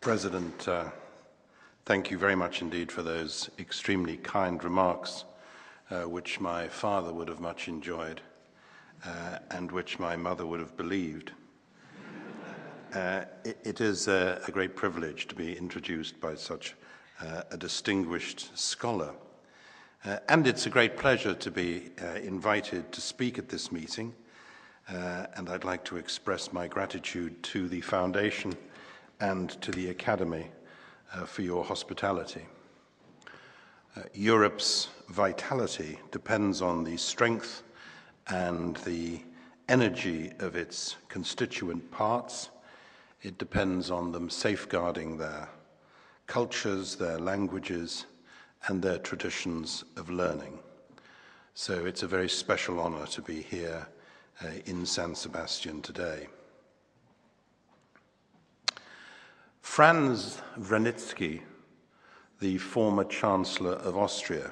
President, thank you very much indeed for those extremely kind remarks, which my father would have much enjoyed and which my mother would have believed. It is a great privilege to be introduced by such a distinguished scholar. And it's a great pleasure to be invited to speak at this meeting. And I'd like to express my gratitude to the Foundation and to the Academy for your hospitality. Europe's vitality depends on the strength and the energy of its constituent parts. It depends on them safeguarding their cultures, their languages, and their traditions of learning. So it's a very special honor to be here in San Sebastian today. Franz Vranitzky, the former Chancellor of Austria,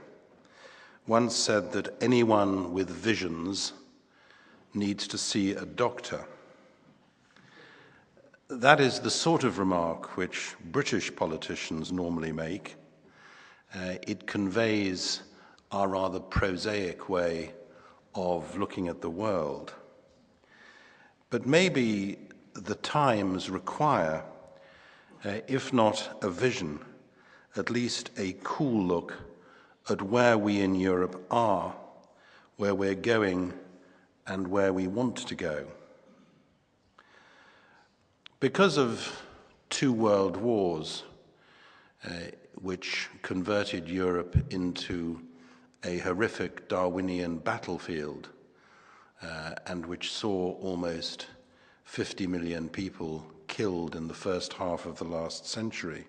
once said that anyone with visions needs to see a doctor. That is the sort of remark which British politicians normally make. It conveys our rather prosaic way of looking at the world. But maybe the times require, if not a vision, at least a cool look at where we in Europe are, where we're going, and where we want to go. Because of two world wars, which converted Europe into a horrific Darwinian battlefield, and which saw almost 50 million people killed in the first half of the last century,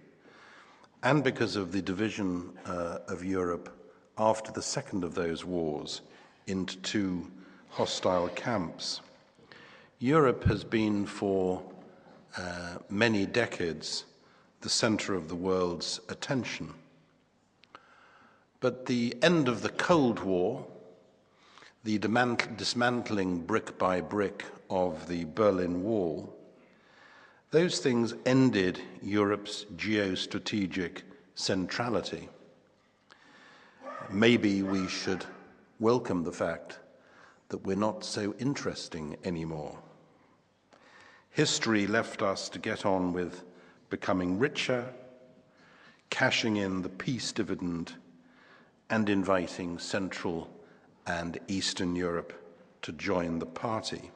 and because of the division of Europe after the second of those wars into two hostile camps, Europe has been for many decades the center of the world's attention. But the end of the Cold War, the dismantling brick by brick of the Berlin Wall, those things ended Europe's geostrategic centrality. Maybe we should welcome the fact that we're not so interesting anymore. History left us to get on with becoming richer, cashing in the peace dividend, and inviting Central and Eastern Europe to join the party.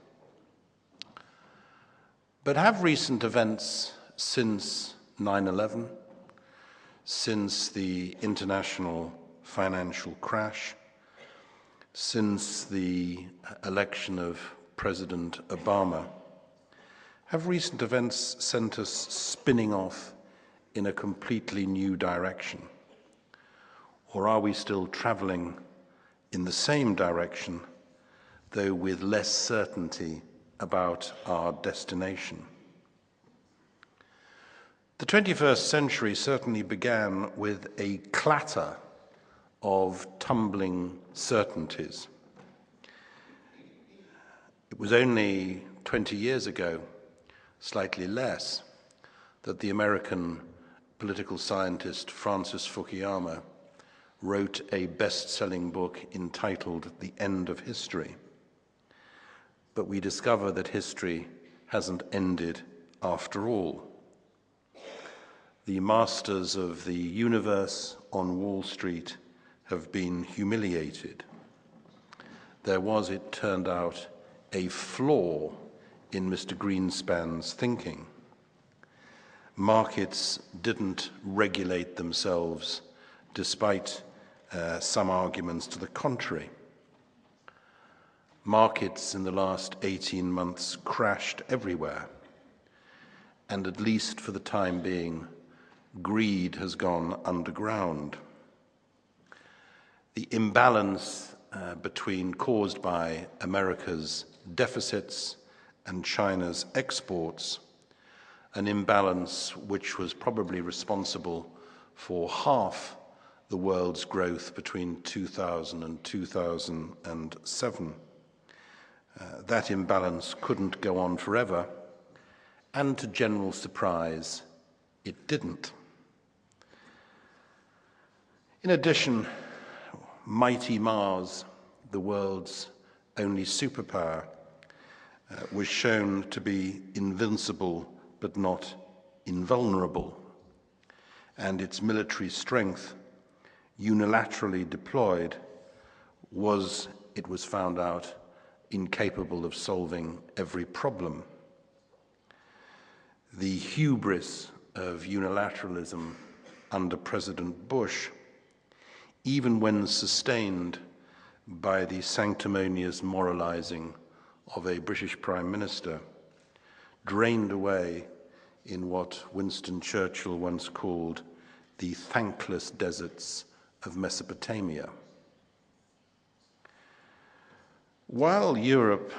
But have recent events since 9/11, since the international financial crash, since the election of President Obama, have recent events sent us spinning off in a completely new direction? Or are we still traveling in the same direction, though with less certainty about our destination? The 21st century certainly began with a clatter of tumbling certainties. It was only 20 years ago, slightly less, that the American political scientist Francis Fukuyama wrote a best-selling book entitled The End of History. But we discover that history hasn't ended after all. The masters of the universe on Wall Street have been humiliated. There was, it turned out, a flaw in Mr. Greenspan's thinking. Markets didn't regulate themselves despite some arguments to the contrary. Markets in the last 18 months crashed everywhere, and at least for the time being, greed has gone underground. The imbalance caused by America's deficits and China's exports, an imbalance which was probably responsible for half the world's growth between 2000 and 2007. That imbalance couldn't go on forever, and to general surprise, it didn't. In addition, mighty Mars, the world's only superpower, was shown to be invincible but not invulnerable, and its military strength, unilaterally deployed, was, it was found out, incapable of solving every problem. The hubris of unilateralism under President Bush, even when sustained by the sanctimonious moralizing of a British Prime Minister, drained away in what Winston Churchill once called the thankless deserts of Mesopotamia. While Europe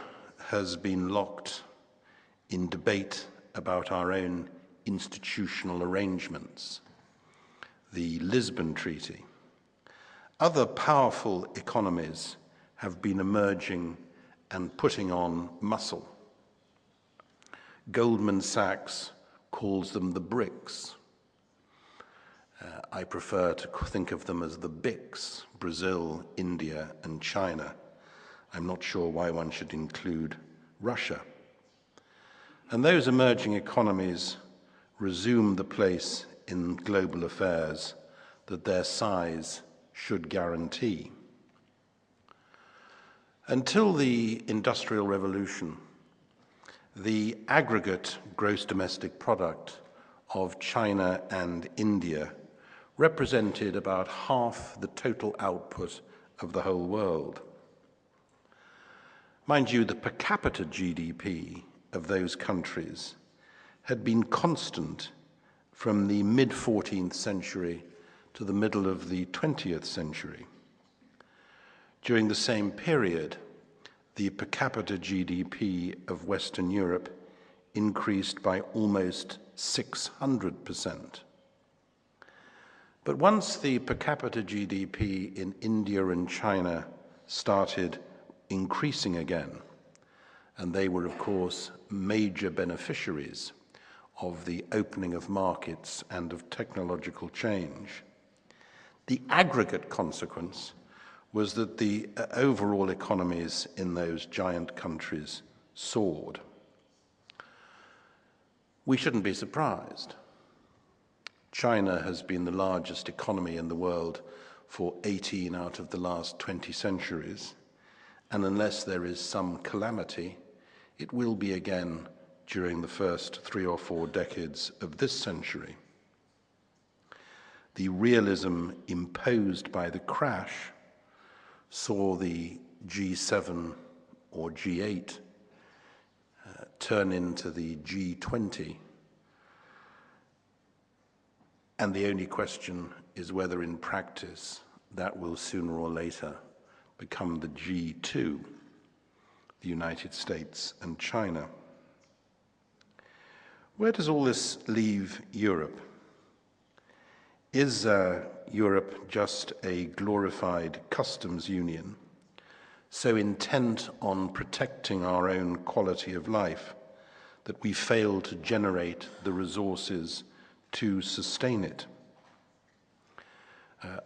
has been locked in debate about our own institutional arrangements, the Lisbon Treaty, other powerful economies have been emerging and putting on muscle. Goldman Sachs calls them the BRICS. I prefer to think of them as the BICS, Brazil, India, and China. I'm not sure why one should include Russia. And those emerging economies resume the place in global affairs that their size should guarantee. Until the Industrial Revolution, the aggregate gross domestic product of China and India represented about half the total output of the whole world. Mind you, the per capita GDP of those countries had been constant from the mid-14th century to the middle of the 20th century. During the same period, the per capita GDP of Western Europe increased by almost 600%. But once the per capita GDP in India and China started increasing again, and they were, of course, major beneficiaries of the opening of markets and of technological change, the aggregate consequence was that the overall economies in those giant countries soared. We shouldn't be surprised. China has been the largest economy in the world for 18 out of the last 20 centuries, and unless there is some calamity, it will be again during the first 3 or 4 decades of this century. The realism imposed by the crash saw the G7 or G8 turn into the G20. And the only question is whether in practice that will sooner or later become the G2, the United States and China. Where does all this leave Europe? Is Europe just a glorified customs union, so intent on protecting our own quality of life that we fail to generate the resources to sustain it?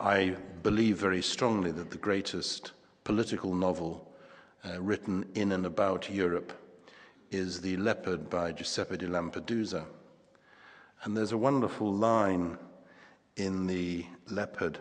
I believe very strongly that the greatest political novel written in and about Europe is The Leopard by Giuseppe di Lampedusa. And there's a wonderful line in The Leopard